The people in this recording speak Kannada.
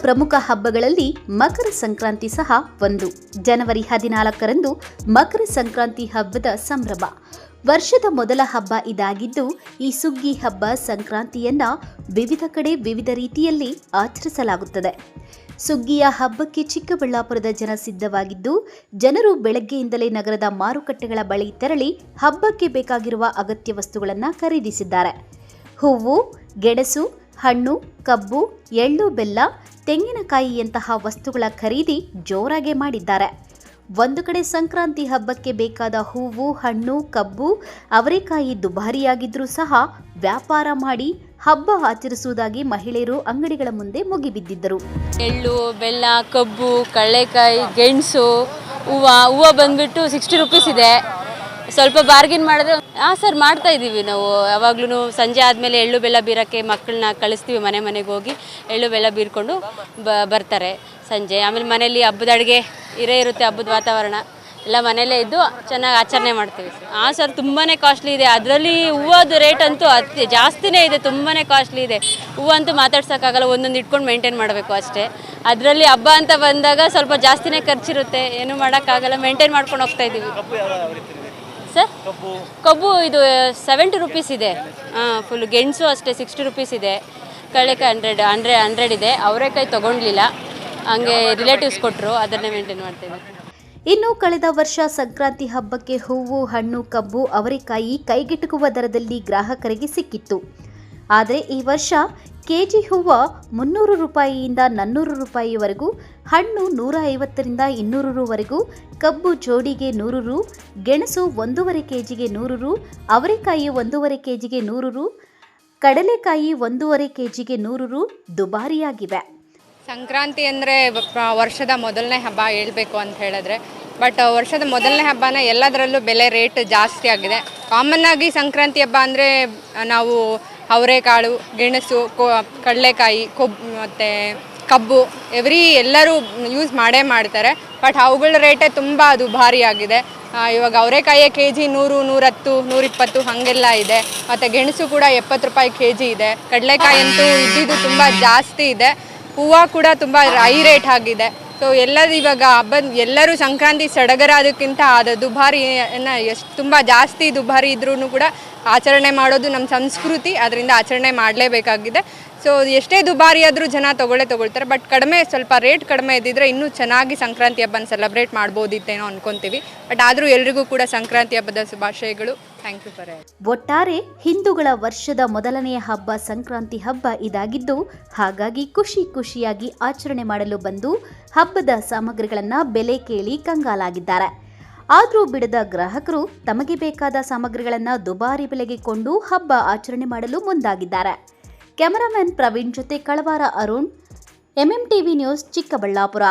ಪ್ರಮುಖ ಹಬ್ಬಗಳಲ್ಲಿ ಮಕರ ಸಂಕ್ರಾಂತಿ ಸಹ ಒಂದು. ಜನವರಿ 14ರಂದು ಮಕರ ಸಂಕ್ರಾಂತಿ ಹಬ್ಬದ ಸಂಭ್ರಮ. ವರ್ಷದ ಮೊದಲ ಹಬ್ಬ ಇದಾಗಿದ್ದು, ಈ ಸುಗ್ಗಿ ಹಬ್ಬ ಸಂಕ್ರಾಂತಿಯನ್ನ ವಿವಿಧ ಕಡೆ ವಿವಿಧ ರೀತಿಯಲ್ಲಿ ಆಚರಿಸಲಾಗುತ್ತದೆ. ಸುಗ್ಗಿಯ ಹಬ್ಬಕ್ಕೆ ಚಿಕ್ಕಬಳ್ಳಾಪುರದ ಜನ ಸಿದ್ಧವಾಗಿದ್ದು, ಜನರು ಬೆಳಗ್ಗೆಯಿಂದಲೇ ನಗರದ ಮಾರುಕಟ್ಟೆಗಳ ಬಳಿ ತೆರಳಿ ಹಬ್ಬಕ್ಕೆ ಬೇಕಾಗಿರುವ ಅಗತ್ಯ ವಸ್ತುಗಳನ್ನು ಖರೀದಿಸಿದ್ದಾರೆ. ಹೂವು, ಗೆಣಸು, ಹಣ್ಣು, ಕಬ್ಬು, ಎಳ್ಳು, ಬೆಲ್ಲ, ತೆಂಗಿನಕಾಯಿಯಂತಹ ವಸ್ತುಗಳ ಖರೀದಿ ಜೋರಾಗಿ ಮಾಡಿದ್ದಾರೆ. ಒಂದು ಕಡೆ ಸಂಕ್ರಾಂತಿ ಹಬ್ಬಕ್ಕೆ ಬೇಕಾದ ಹೂವು, ಹಣ್ಣು, ಕಬ್ಬು, ಅವರೆಕಾಯಿ ದುಬಾರಿಯಾಗಿದ್ರೂ ಸಹ ವ್ಯಾಪಾರ ಮಾಡಿ ಹಬ್ಬ ಆಚರಿಸುವುದಾಗಿ ಮಹಿಳೆಯರು ಅಂಗಡಿಗಳ ಮುಂದೆ ಮುಗಿಬಿದ್ದಿದ್ದರು. ಎಳ್ಳು, ಬೆಲ್ಲ, ಕಬ್ಬು, ಕಡಲೆಕಾಯಿ, ಗೆಣಸು, ಹೂವು ಬಂದ್ಬಿಟ್ಟು 60 ರೂಪೀಸ್ ಇದೆ. ಸ್ವಲ್ಪ ಬಾರ್ಗಿನ್ ಮಾಡಿದ್ರೆ ಸರ್ ಮಾಡ್ತಾ ಇದ್ದೀವಿ ನಾವು. ಯಾವಾಗ್ಲೂ ಸಂಜೆ ಆದಮೇಲೆ ಎಳ್ಳು ಬೆಲ್ಲ ಬೀರೋಕ್ಕೆ ಮಕ್ಕಳನ್ನ ಕಳಿಸ್ತೀವಿ. ಮನೆಗೆ ಹೋಗಿ ಎಳ್ಳು ಬೆಲ್ಲ ಬೀರ್ಕೊಂಡು ಬರ್ತಾರೆ ಸಂಜೆ. ಆಮೇಲೆ ಮನೇಲಿ ಹಬ್ಬದ ಅಡುಗೆ ಇರುತ್ತೆ. ಹಬ್ಬದ ವಾತಾವರಣ ಎಲ್ಲ ಮನೆಯಲ್ಲೇ ಇದ್ದು ಚೆನ್ನಾಗಿ ಆಚರಣೆ ಮಾಡ್ತೀವಿ. ಸರ್ ತುಂಬಾ ಕಾಸ್ಟ್ಲಿ ಇದೆ. ಅದರಲ್ಲಿ ಹೂವದ ರೇಟ್ ಅಂತೂ ಜಾಸ್ತಿನೇ ಇದೆ, ತುಂಬಾ ಕಾಸ್ಟ್ಲಿ ಇದೆ. ಹೂವು ಅಂತೂ ಮಾತಾಡ್ಸೋಕ್ಕಾಗಲ್ಲ, ಒಂದೊಂದು ಇಟ್ಕೊಂಡು ಮೇಂಟೈನ್ ಮಾಡಬೇಕು ಅಷ್ಟೇ. ಅದರಲ್ಲಿ ಹಬ್ಬ ಅಂತ ಬಂದಾಗ ಸ್ವಲ್ಪ ಜಾಸ್ತಿನೇ ಖರ್ಚಿರುತ್ತೆ, ಏನೂ ಮಾಡೋಕ್ಕಾಗಲ್ಲ, ಮೇಂಟೈನ್ ಮಾಡ್ಕೊಂಡು ಹೋಗ್ತಾ ಇದ್ದೀವಿ. ಸರ್ ಕಬ್ಬು ಇದು 70 ರೂಪೀಸ್ ಇದೆ. ಫುಲ್ ಗೆಣಸು ಅಷ್ಟೇ 60 ರೂಪೀಸ್ ಇದೆ. ಕಡಲೆಕಾಯಿ 100 ಇದೆ. ಅವರೆಕಾಯಿ ತೊಗೊಂಡ್ಲಿಲ್ಲ, ಹಂಗೆ ರಿಲೇಟಿವ್ಸ್ ಕೊಟ್ಟರು, ಅದನ್ನೇ ಮೇಂಟೈನ್ ಮಾಡ್ತೀವಿ. ಇನ್ನು ಕಳೆದ ವರ್ಷ ಸಂಕ್ರಾಂತಿ ಹಬ್ಬಕ್ಕೆ ಹೂವು, ಹಣ್ಣು, ಕಬ್ಬು, ಅವರೆಕಾಯಿ ಕೈಗೆಟುಕುವ ದರದಲ್ಲಿ ಗ್ರಾಹಕರಿಗೆ ಸಿಕ್ಕಿತ್ತು. ಆದರೆ ಈ ವರ್ಷ ಕೆಜಿ ಹೂವು 300 ರೂಪಾಯಿಯಿಂದ 400 ರೂಪಾಯಿವರೆಗೂ, ಹಣ್ಣು 150ರಿಂದ 200 ರೂವರೆಗೂ, ಕಬ್ಬು ಜೋಡಿಗೆ 100 ರು, ಗೆಣಸು 1.5 ಕೆಜಿಗೆ 100 ರು, ಅವರೆಕಾಯಿ 1.5 ಕೆಜಿಗೆ 100 ರು, ಕಡಲೆಕಾಯಿ 1.5 ಕೆಜಿಗೆ 100 ರು ದುಬಾರಿಯಾಗಿವೆ. ಸಂಕ್ರಾಂತಿ ಅಂದರೆ ವರ್ಷದ ಮೊದಲನೇ ಹಬ್ಬ ಹೇಳ್ಬೇಕು ಅಂತ ಹೇಳಿದ್ರೆ, ಬಟ್ ವರ್ಷದ ಮೊದಲನೇ ಹಬ್ಬನ ಎಲ್ಲದರಲ್ಲೂ ಬೆಲೆ ರೇಟ್ ಜಾಸ್ತಿ ಆಗಿದೆ. ಕಾಮನ್ ಆಗಿ ಸಂಕ್ರಾಂತಿ ಹಬ್ಬ ಅಂದರೆ ನಾವು ಅವರೆಕಾಳು, ಗೆಣಸು, ಕಡಲೆಕಾಯಿ, ಮತ್ತು ಕಬ್ಬು ಎಲ್ಲರೂ ಯೂಸ್ ಮಾಡ್ತಾರೆ. ಬಟ್ ಅವುಗಳ ರೇಟೇ ತುಂಬ ದುಬಾರಿ ಆಗಿದೆ. ಇವಾಗ ಅವರೆಕಾಯಿಯ ಕೆಜಿ 100, 110, 120 ಹಾಗೆಲ್ಲ ಇದೆ. ಮತ್ತು ಗೆಣಸು ಕೂಡ 70 ರೂಪಾಯಿ ಕೆಜಿ ಇದೆ. ಕಡಲೆಕಾಯಿ ಅಂತೂ ಇದ್ದಿದ್ದು ತುಂಬ ಜಾಸ್ತಿ ಇದೆ. ಹೂವು ಕೂಡ ತುಂಬ ಹೈ ರೇಟ್ ಆಗಿದೆ. ಸೊ ಇವಾಗ ಎಲ್ಲರೂ ಸಂಕ್ರಾಂತಿ ಸಡಗರ ಅದಕ್ಕಿಂತ ಅದು ದುಬಾರಿಯನ್ನು ಎಷ್ಟು ತುಂಬ ಜಾಸ್ತಿ ದುಬಾರಿ ಇದ್ರೂ ಕೂಡ ಆಚರಣೆ ಮಾಡೋದು ನಮ್ಮ ಸಂಸ್ಕೃತಿ, ಅದರಿಂದ ಆಚರಣೆ ಮಾಡಲೇಬೇಕಾಗಿದೆ. ಸೊ ಎಷ್ಟೇ ದುಬಾರಿ ಆದರೂ ಜನ ತೊಗೊಳ್ತಾರೆ. ಬಟ್ ಸ್ವಲ್ಪ ರೇಟ್ ಕಡಿಮೆ ಇದ್ದಿದ್ರೆ ಇನ್ನೂ ಚೆನ್ನಾಗಿ ಸಂಕ್ರಾಂತಿ ಹಬ್ಬನ ಸೆಲೆಬ್ರೇಟ್ ಮಾಡ್ಬೋದಿತ್ತೇನೋ ಅನ್ಕೊತೀವಿ. ಬಟ್ ಆದರೂ ಎಲ್ರಿಗೂ ಕೂಡ ಸಂಕ್ರಾಂತಿ ಹಬ್ಬದ ಶುಭಾಶಯಗಳು. ಥ್ಯಾಂಕ್ ಯು ಫಾರ್ ಒಟ್ಟಾರೆ ಹಿಂದೂಗಳ ವರ್ಷದ ಮೊದಲನೆಯ ಹಬ್ಬ ಸಂಕ್ರಾಂತಿ ಹಬ್ಬ ಇದಾಗಿದ್ದು, ಹಾಗಾಗಿ ಖುಷಿಯಾಗಿ ಆಚರಣೆ ಮಾಡಲು ಬಂದು ಹಬ್ಬದ ಸಾಮಗ್ರಿಗಳನ್ನು ಬೆಲೆ ಕೇಳಿ ಕಂಗಾಲಾಗಿದ್ದಾರೆ. ಆದರೂ ಬಿಡದ ಗ್ರಾಹಕರು ತಮಗೆ ಬೇಕಾದ ಸಾಮಗ್ರಿಗಳನ್ನು ದುಬಾರಿ ಬೆಲೆಗೆ ಕೊಂಡು ಹಬ್ಬ ಆಚರಣೆ ಮಾಡಲು ಮುಂದಾಗಿದ್ದಾರೆ. ಕ್ಯಾಮರಾಮನ್ ಪ್ರವೀಣ್ ಜೊತೆ ಕಳವಾರ ಅರುಣ್, ಎಂಎಂಟಿವಿ ನ್ಯೂಸ್, ಚಿಕ್ಕಬಳ್ಳಾಪುರ.